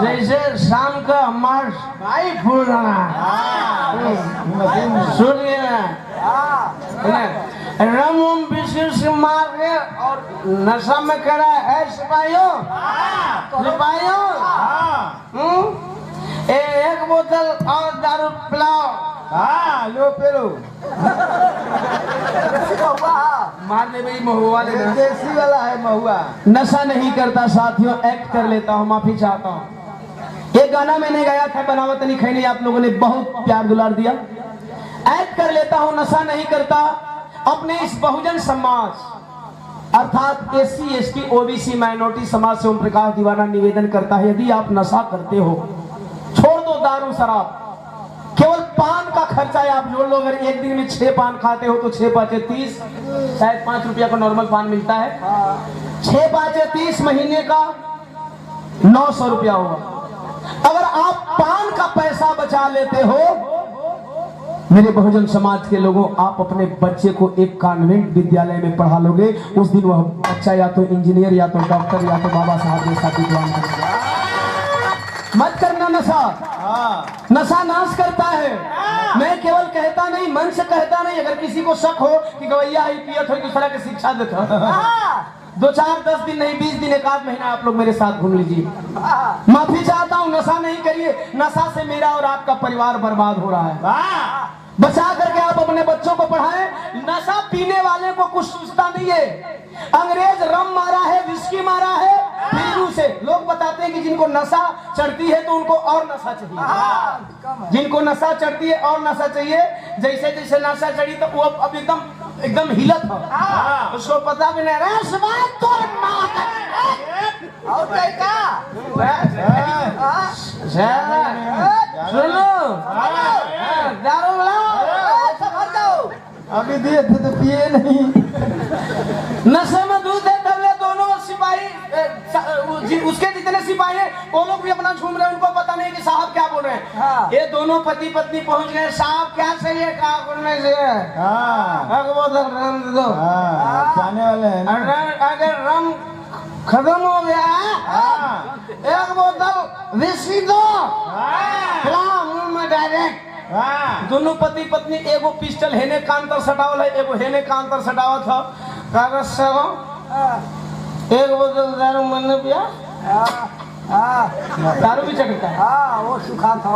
जैसे शाम का हमार भाई फूल सुन रम बिस्किट से मार के और नशा में करा है सिपाहियों सिपाहियों, एक बोतल और दारू पिलाओ। लो पेलो मार दे भाई महुआ ले, देसी वाला है महुआ। नशा नहीं करता साथियों, एक्ट कर लेता हूँ, माफी चाहता हूँ। एक गाना मैंने गाया था बनावत नहीं खैनी, आप लोगों ने बहुत प्यार दुलार दिया। एक्ट कर लेता हूँ, नशा नहीं करता। अपने इस बहुजन समाज अर्थात SC ST OBC माइनॉरिटी समाज से ओम प्रकाश दीवाना निवेदन करता है, यदि आप नशा करते हो छोड़ दो दारू शराब, केवल पान का खर्चा है आप जोड़ लो। अगर एक दिन में 6 पान खाते हो तो 6 पाँचे 30, शायद 5 रुपया का नॉर्मल पान मिलता है, 6 पाँचे 30 महीने का 900 रुपया होगा। अगर आप पान का पैसा बचा लेते हो मेरे बहुजन समाज के लोगों, आप अपने बच्चे को एक कॉन्वेंट विद्यालय में पढ़ा लोगे, उस दिन वह बच्चा या तो इंजीनियर या तो डॉक्टर या तो बाबा साहब जैसा विद्वान बनेगा। मत करना नशा, नशा नाश करता है। मैं केवल कहता नहीं, मन से कहता नहीं। अगर किसी को शक हो कि गवैया ही पियत हो दूसरा की शिक्षा देता 2 4 10 दिन नहीं 20 दिन 1 आध महीना आप लोग मेरे साथ घूम लीजिए। माफी चाहता हूँ, नशा नहीं करिए। नशा से मेरा और आपका परिवार बर्बाद हो रहा है। बचा करके आप अपने बच्चों को पढ़ाएं। नशा पीने वाले को कुछ सूझता नहीं है। अंग्रेज रम मारा है, विस्की मारा है, फिर से लोग बताते हैं कि जिनको नशा चढ़ती है तो उनको और नशा चाहिए, जिनको नशा चढ़ती है और नशा चाहिए। जैसे जैसे नशा चढ़ी तो वो अब एकदम एकदम हिलत था, उसको पता भी नहीं रहा सुबह तो और कहीं का सुनो दारू लाओ समझ जाओ। अभी दिए थे तो पिए नहीं। नशे में दूध है डबले दोनों सिपाही उसके जितने सिपाही हैं वो लोग भी अपना झूम रहे हैं, उनको पता नहीं कि साहब क्या बोल रहे हैं। हाँ। ये दोनों पति पत्नी पहुंच गए, साहब क्या चाहिए क्या करने से हाँ दो जाने वाले हैं ना। अगर रम खत्म हो गया हाँ एक बोतल विस्की दो खिलाओ मुंह में डायरेक्ट। हाँ दोनों पति पत्नी एगो पिस्टल हेने कान तर सटावल है, एगो हेने कान तर सटावत था। कागज से एक बोतल दारू मैंने पिया, दारू भी चटका है। हाँ वो सुखा था।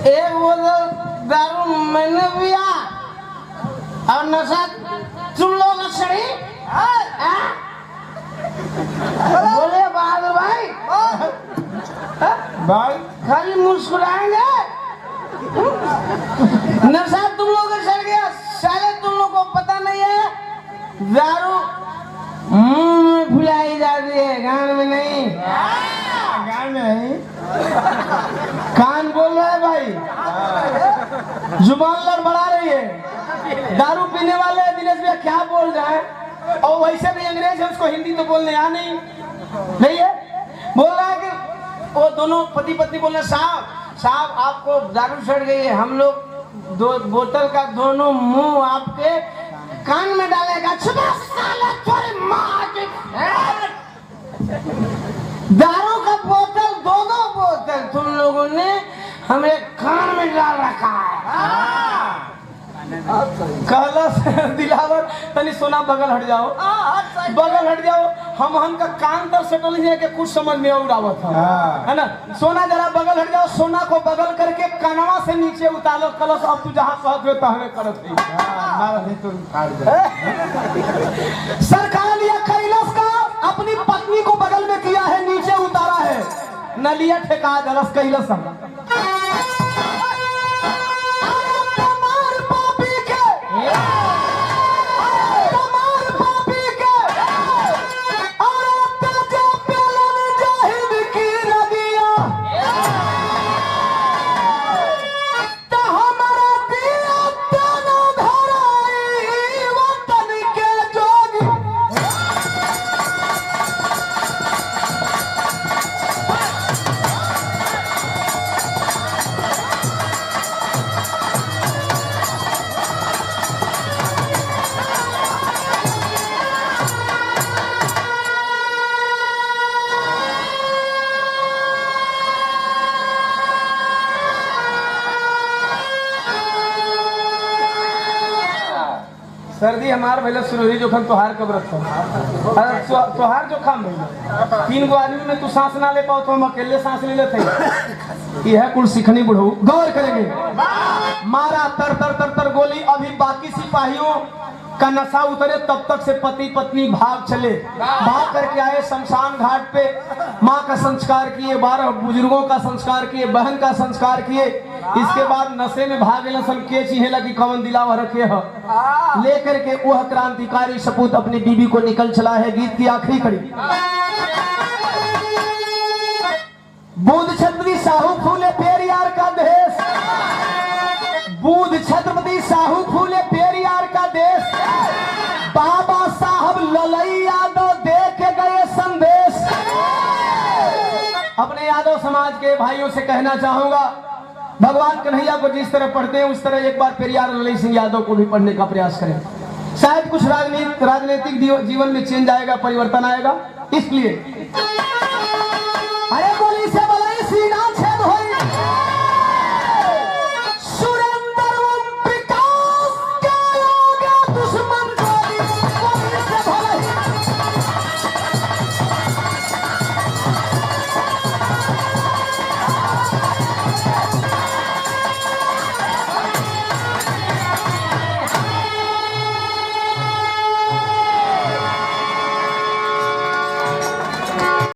एक बोतल दारू मैंने पिया और नशा तुम लोग सही बोले बहादुर भाई भाई खाली मुस्कुराएंगे। नशा तुम लोग का चढ़ गया, साले तुम लोग को पता नहीं है दारू मुंह में फुलाई जाती है कान में नहीं। गान में नहीं। कान बोल रहा है भाई, जुबान लड़बड़ा रही है। दारू पीने वाले दिनेश भैया क्या बोल रहे हैं, और वैसे भी अंग्रेज है उसको हिंदी तो बोलने आ नहीं है। बोल रहा है कि वो दोनों पति पत्नी बोल रहे साहब आपको दारू चढ़ गई है, हम लोग दो बोतल का दोनों मुंह आपके कान में डालेगा। दारू का बोतल दो बोतल तुम लोगों ने हमें कान में डाल रखा है। कहला दिलावर तनी सोना बगल हट जाओ, बगल हट जाओ। हम का कान तर सटल है कि कुछ समझ में और आवत है ना। सोना जरा बगल हट जाओ, सोना को बगल करके कानवा से नीचे उतारो कलश। अब तू जहाँ कहत हो तहवे करत मारा तो काट दे। सरकार या कैलाश का अपनी पत्नी को बगल में किया है, नीचे उतारा है, न लिया ठेका दरस कैलाश। सर्दी हमार भैया सुरही जोखम तोहार कब्रत था। तोहार जोखम भैया 3 गो आदमी में तू सांस ना ले पाओ तो हम अकेले सांस ले लेते। यह कुल सीखनी बुढ़ऊ गौर करेंगे। मारा तर तर तर तर गोली। अभी बाकी सिपाहियों का नशा उतरे तब तक से पति पत्नी भाग चले। भाग करके आए शमशान घाट पे, माँ का संस्कार किए, 12 बुजुर्गों का संस्कार किए, बहन का संस्कार किए। इसके बाद नशे में भाग सन के चीहे लगी कवन दिलावा रखे है लेकर के वह क्रांतिकारी सपूत अपनी बीबी को निकल चला है। गीत की आखिरी कड़ी। बुध छत्रपति साहू फूले पेरियार का देश, बुध छत्रपति साहू फूले पेरियार का देश, बाबा साहब ललई यादव दे के गए संदेश। अपने यादव समाज के भाइयों से कहना चाहूंगा, भगवान कन्हैया को जिस तरह पढ़ते हैं उस तरह एक बार पेरियार ललई सिंह यादव को भी पढ़ने का प्रयास करें। शायद कुछ राजनीतिक जीवन में चेंज आएगा, परिवर्तन आएगा। इसलिए